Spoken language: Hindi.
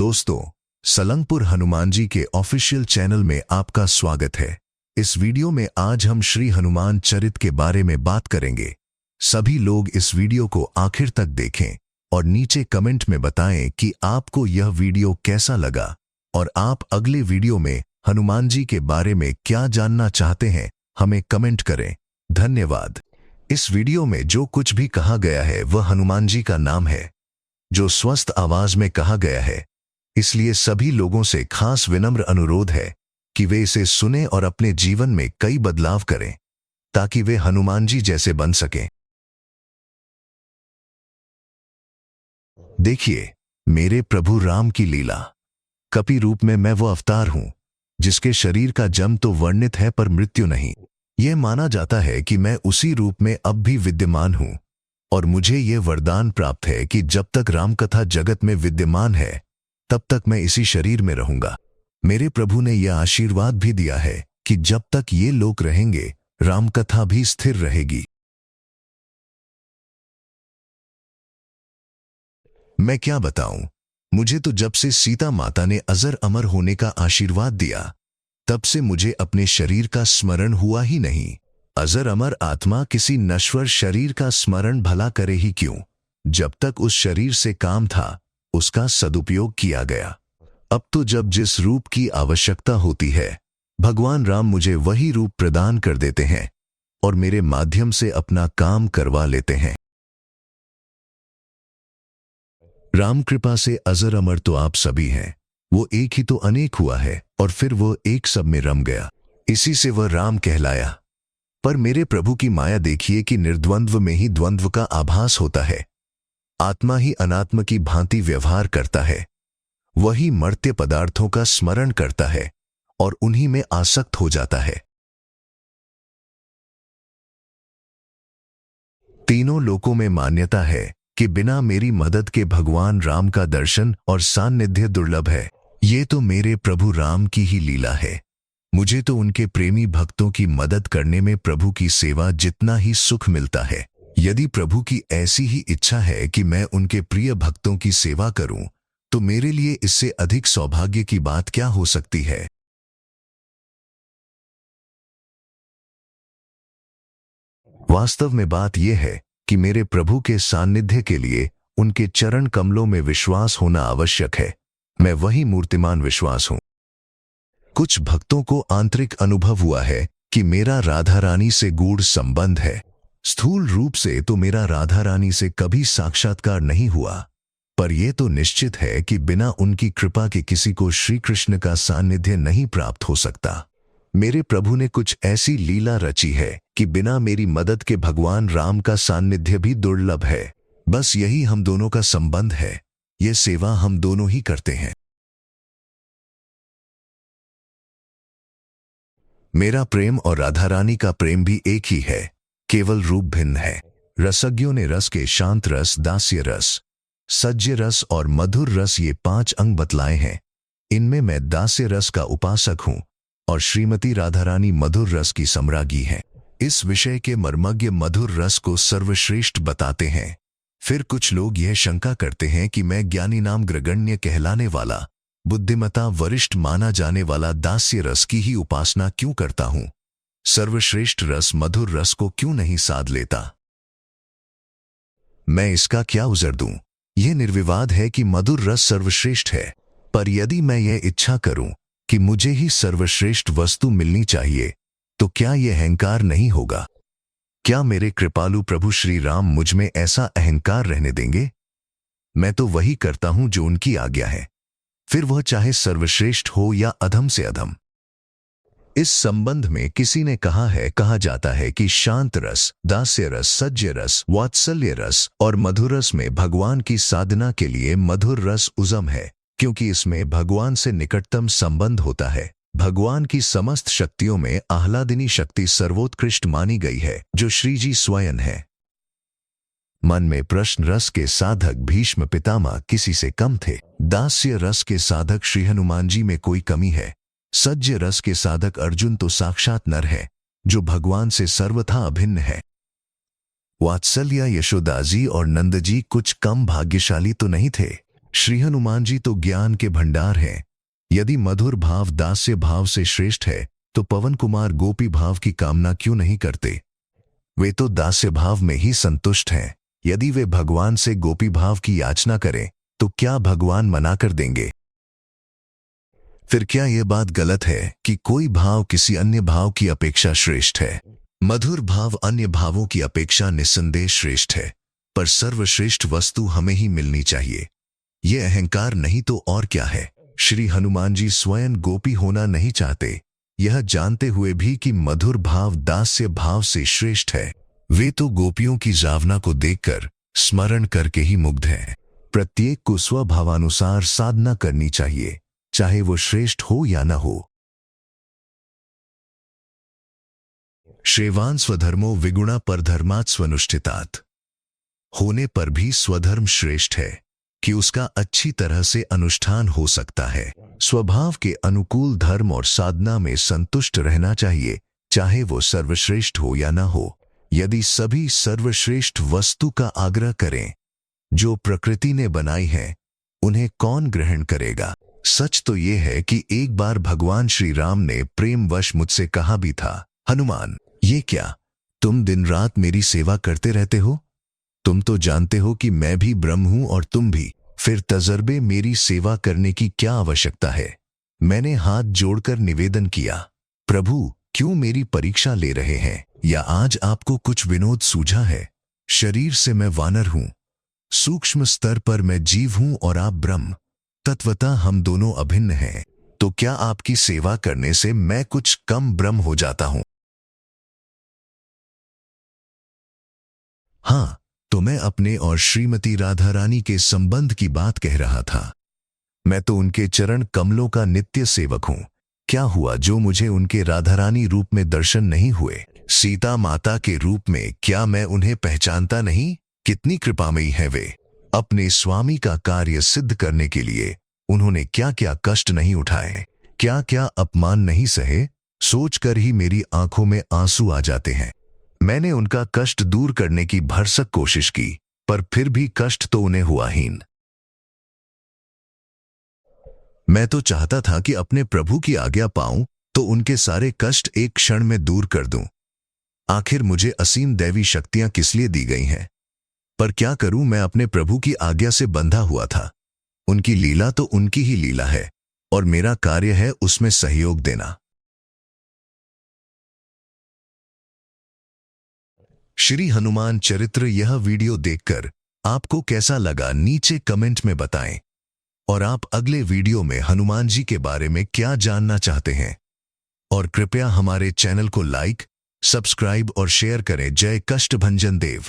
दोस्तों, सलंगपुर हनुमान जी के ऑफिशियल चैनल में आपका स्वागत है। इस वीडियो में आज हम श्री हनुमान चरित के बारे में बात करेंगे। सभी लोग इस वीडियो को आखिर तक देखें और नीचे कमेंट में बताएं कि आपको यह वीडियो कैसा लगा और आप अगले वीडियो में हनुमान जी के बारे में क्या जानना चाहते हैं, हमें कमेंट करें। धन्यवाद। इस वीडियो में जो कुछ भी कहा गया है वह हनुमान जी का नाम है, जो स्वस्थ आवाज में कहा गया है। इसलिए सभी लोगों से खास विनम्र अनुरोध है कि वे इसे सुने और अपने जीवन में कई बदलाव करें ताकि वे हनुमान जी जैसे बन सकें। देखिए, मेरे प्रभु राम की लीला। कपि रूप में मैं वो अवतार हूं जिसके शरीर का जन्म तो वर्णित है पर मृत्यु नहीं। यह माना जाता है कि मैं उसी रूप में अब भी विद्यमान हूं और मुझे यह वरदान प्राप्त है कि जब तक रामकथा जगत में विद्यमान है तब तक मैं इसी शरीर में रहूंगा। मेरे प्रभु ने यह आशीर्वाद भी दिया है कि जब तक ये लोक रहेंगे रामकथा भी स्थिर रहेगी। मैं क्या बताऊं, मुझे तो जब से सीता माता ने अजर अमर होने का आशीर्वाद दिया तब से मुझे अपने शरीर का स्मरण हुआ ही नहीं। अजर अमर आत्मा किसी नश्वर शरीर का स्मरण भला करे ही क्यों, जब तक उस शरीर से काम था उसका सदुपयोग किया गया। अब तो जब जिस रूप की आवश्यकता होती है भगवान राम मुझे वही रूप प्रदान कर देते हैं और मेरे माध्यम से अपना काम करवा लेते हैं। राम कृपा से अजर अमर तो आप सभी हैं। वो एक ही तो अनेक हुआ है और फिर वो एक सब में रम गया, इसी से वह राम कहलाया। पर मेरे प्रभु की माया देखिए कि निर्द्वंद्व में ही द्वंद्व का आभास होता है। आत्मा ही अनात्म की भांति व्यवहार करता है, वही मर्त्य पदार्थों का स्मरण करता है और उन्हीं में आसक्त हो जाता है। तीनों लोकों में मान्यता है कि बिना मेरी मदद के भगवान राम का दर्शन और सान्निध्य दुर्लभ है। ये तो मेरे प्रभु राम की ही लीला है। मुझे तो उनके प्रेमी भक्तों की मदद करने में प्रभु की सेवा जितना ही सुख मिलता है। यदि प्रभु की ऐसी ही इच्छा है कि मैं उनके प्रिय भक्तों की सेवा करूं, तो मेरे लिए इससे अधिक सौभाग्य की बात क्या हो सकती है। वास्तव में बात यह है कि मेरे प्रभु के सान्निध्य के लिए उनके चरण कमलों में विश्वास होना आवश्यक है। मैं वही मूर्तिमान विश्वास हूं। कुछ भक्तों को आंतरिक अनुभव हुआ है कि मेरा राधा रानी से गूढ़ संबंध है। स्थूल रूप से तो मेरा राधा रानी से कभी साक्षात्कार नहीं हुआ, पर यह तो निश्चित है कि बिना उनकी कृपा के किसी को श्री कृष्ण का सान्निध्य नहीं प्राप्त हो सकता। मेरे प्रभु ने कुछ ऐसी लीला रची है कि बिना मेरी मदद के भगवान राम का सान्निध्य भी दुर्लभ है। बस यही हम दोनों का संबंध है, ये सेवा हम दोनों ही करते हैं। मेरा प्रेम और राधा रानी का प्रेम भी एक ही है, केवल रूप भिन्न है। रसज्ञों ने रस के शांत रस, दास्य रस, सज्ज रस और मधुर रस ये 5 अंग बतलाए हैं। इनमें मैं दास्य रस का उपासक हूं और श्रीमती राधा रानी मधुर रस की सम्राज्ञी हैं। इस विषय के मर्मज्ञ मधुर रस को सर्वश्रेष्ठ बताते हैं। फिर कुछ लोग यह शंका करते हैं कि मैं ज्ञानी नाम ग्रगण्य कहलाने वाला, बुद्धिमता वरिष्ठ माना जाने वाला दास्य रस की ही उपासना क्यों करता हूं, सर्वश्रेष्ठ रस मधुर रस को क्यों नहीं साध लेता। मैं इसका क्या उज़र दूं। यह निर्विवाद है कि मधुर रस सर्वश्रेष्ठ है, पर यदि मैं यह इच्छा करूं कि मुझे ही सर्वश्रेष्ठ वस्तु मिलनी चाहिए तो क्या यह अहंकार नहीं होगा। क्या मेरे कृपालु प्रभु श्री राम मुझ में ऐसा अहंकार रहने देंगे। मैं तो वही करता हूं जो उनकी आज्ञा है, फिर वह चाहे सर्वश्रेष्ठ हो या अधम से अधम। इस संबंध में किसी ने कहा जाता है कि शांत रस, दास्य रस, सज्ज रस, वात्सल्य रस और मधुर रस में भगवान की साधना के लिए मधुर रस उज़म है, क्योंकि इसमें भगवान से निकटतम संबंध होता है। भगवान की समस्त शक्तियों में आह्लादिनी शक्ति सर्वोत्कृष्ट मानी गई है, जो श्री जी स्वयं है। मन में प्रश्न रस के साधक भीष्म पितामह किसी से कम थे। दास्य रस के साधक श्री हनुमान जी में कोई कमी है। सज्ज रस के साधक अर्जुन तो साक्षात नर है, जो भगवान से सर्वथा अभिन्न है। वात्सल्य यशोदा जी और नंद जी कुछ कम भाग्यशाली तो नहीं थे। श्री हनुमान जी तो ज्ञान के भंडार हैं। यदि मधुर भाव दास्य भाव से श्रेष्ठ है तो पवन कुमार गोपी भाव की कामना क्यों नहीं करते? वे तो दास्य भाव में ही संतुष्ट हैं। यदि वे भगवान से गोपी भाव की याचना करें तो क्या भगवान मना कर देंगे? फिर क्या यह बात गलत है कि कोई भाव किसी अन्य भाव की अपेक्षा श्रेष्ठ है? मधुर भाव अन्य भावों की अपेक्षा निस्संदेह श्रेष्ठ है, पर सर्वश्रेष्ठ वस्तु हमें ही मिलनी चाहिए। यह अहंकार नहीं तो और क्या है? श्री हनुमान जी स्वयं गोपी होना नहीं चाहते, यह जानते हुए भी कि मधुर भाव दास्य भाव से श्रेष्ठ है। वे तो गोपियों की जावना को देखकर स्मरण करके ही मुग्ध हैं। प्रत्येक को स्वभावानुसार साधना करनी चाहिए, चाहे वो श्रेष्ठ हो या न हो। श्रेवान स्वधर्मो विगुणा परधर्मात् स्वनुष्ठितात्। होने पर भी स्वधर्म श्रेष्ठ है कि उसका अच्छी तरह से अनुष्ठान हो सकता है। स्वभाव के अनुकूल धर्म और साधना में संतुष्ट रहना चाहिए, चाहे वो सर्वश्रेष्ठ हो या न हो। यदि सभी सर्वश्रेष्ठ वस्तु का आग्रह करें जो प्रकृति ने बनाई है, उन्हें कौन ग्रहण करेगा? सच तो यह है कि एक बार भगवान श्री राम ने प्रेमवश मुझसे कहा भी था, हनुमान, ये क्या तुम दिन रात मेरी सेवा करते रहते हो? तुम तो जानते हो कि मैं भी ब्रह्म हूं और तुम भी, फिर तजर्बे मेरी सेवा करने की क्या आवश्यकता है? मैंने हाथ जोड़कर निवेदन किया, प्रभु क्यों मेरी परीक्षा ले रहे हैं? या आज आपको कुछ विनोद सूझा है? शरीर से मैं वानर हूं, सूक्ष्म स्तर पर मैं जीव हूं और आप ब्रह्म, तत्वतः हम दोनों अभिन्न हैं। तो क्या आपकी सेवा करने से मैं कुछ कम ब्रह्म हो जाता हूं? हाँ, तो मैं अपने और श्रीमती राधा रानी के संबंध की बात कह रहा था। मैं तो उनके चरण कमलों का नित्य सेवक हूं। क्या हुआ जो मुझे उनके राधा रानी रूप में दर्शन नहीं हुए? सीता माता के रूप में क्या मैं उन्हें पहचानता नहीं? कितनी कृपामयी है वे। अपने स्वामी का कार्य सिद्ध करने के लिए उन्होंने क्या क्या कष्ट नहीं उठाए, क्या क्या अपमान नहीं सहे। सोचकर ही मेरी आंखों में आंसू आ जाते हैं। मैंने उनका कष्ट दूर करने की भरसक कोशिश की, पर फिर भी कष्ट तो उन्हें हुआ हीन। मैं तो चाहता था कि अपने प्रभु की आज्ञा पाऊं तो उनके सारे कष्ट एक क्षण में दूर कर दूं। आखिर मुझे असीम दैवी शक्तियां किस लिए दी गई हैं? पर क्या करूं, मैं अपने प्रभु की आज्ञा से बंधा हुआ था। उनकी लीला तो उनकी ही लीला है और मेरा कार्य है उसमें सहयोग देना। श्री हनुमान चरित्र यह वीडियो देखकर आपको कैसा लगा नीचे कमेंट में बताएं। और आप अगले वीडियो में हनुमान जी के बारे में क्या जानना चाहते हैं? और कृपया हमारे चैनल को लाइक, सब्सक्राइब और शेयर करें। जय कष्टभंजन देव।